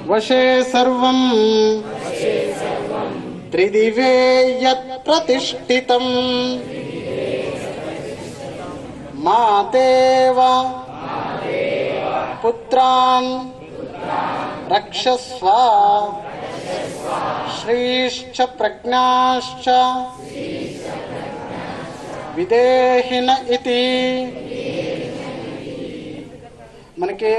వశే సర్వం త్రిదివే యత్ ప్రతిష్ఠితం మాదేవ పుత్రాన్ రక్షస్వ శ్రీశ్చ ప్రజ్ఞాశ్చ విదేహిన ఇతి. మనకి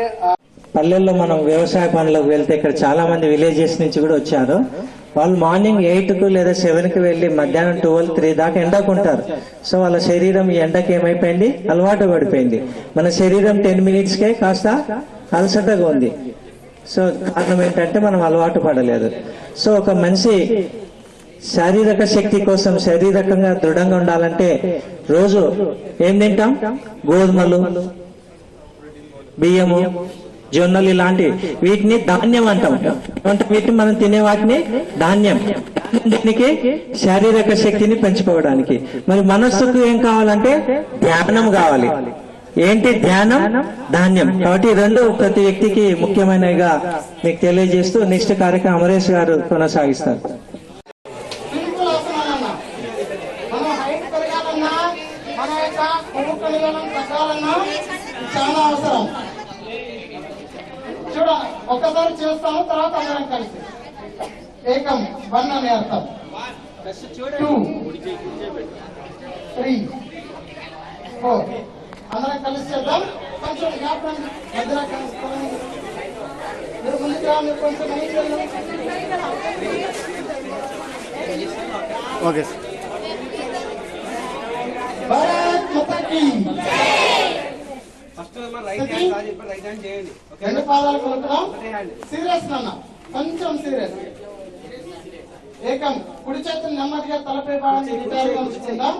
పల్లెల్లో మనం వ్యవసాయ పనులకు వెళ్తే ఇక్కడ చాలా మంది విలేజెస్ నుంచి కూడా వచ్చారు. వాళ్ళు మార్నింగ్ 8కు లేదా 7కి వెళ్ళి మధ్యాహ్నం 12, 3 దాకా ఎండకుంటారు. సో వాళ్ళ శరీరం ఈ ఎండకి ఏమైపోయింది, అలవాటు పడిపోయింది. మన శరీరం 10 మినిట్స్కే కాస్త అలసటగా ఉంది. సో కారణం ఏంటంటే మనం అలవాటు పడలేదు. సో ఒక మనిషి శారీరక శక్తి కోసం శారీరకంగా దృఢంగా ఉండాలంటే రోజు ఏం తింటాం? గోధుమలు, బియ్యము, జొన్నలు, ఇలాంటి వీటిని ధాన్యం అంటాం. అంటే వీటిని మనం తినే వాటిని ధాన్యం. దీనికి శారీరక శక్తిని పెంచుకోవడానికి. మరి మనస్సుకు ఏం కావాలంటే ధ్యానం కావాలి. ఏంటి ధ్యానం? ధాన్యం. కాబట్టి రెండు ప్రతి వ్యక్తికి ముఖ్యమైనవిగా మీకు తెలియజేస్తూ నెక్స్ట్ కార్యక్రమం అమరేష్ గారు కొనసాగిస్తారు. చాలా అవసరం. చూడ ఒక్కసారి చేస్తాము, తర్వాత అందరం కలిసి ఏకం 1 అనే అర్థం, 2, 3, 4 అందరం కలిసి చేద్దాం. కొంచెం జ్ఞాపకం మధ్యలో మీరు ముందుగా మీరు కొంచెం ఓకే. భారత్ మాతాకి రెండు పాదాలు కలుపుదాం. సీరియస్ నాన్న, కొంచెం సీరియస్. ఏకం. కుడి చేతులు నెమ్మదిగా తలపై భాగాన్ని ఉంచుకుందాం.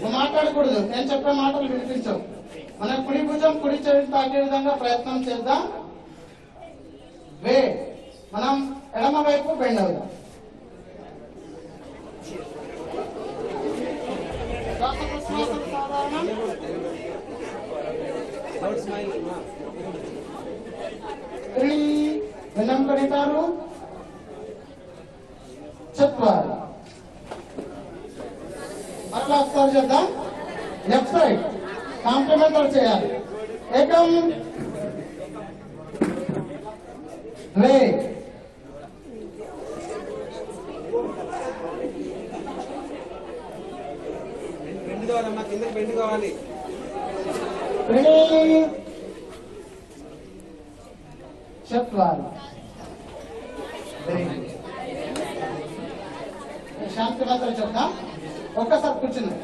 నువ్వు మాట్లాడకూడదు, నేను చెప్పే మాటలు వినిపించవు. మన కుడి భుజం కుడి చేతి తాకే విధంగా ప్రయత్నం చేద్దాం. మనం ఎడమ వైపు బెండ్ అవుదాం. వినం కడితారు చత్వారు. అట్లా ఒకసారి చేద్దాం. లెఫ్ట్ సైడ్ కాంప్లిమెంటరీ చేయాలి. ఏకం, ద్వే, కిందకి కావాలి. చత్వారు. శాంతి మాత్రం చెప్తాం. ఒక్కసారి కూర్చుంది.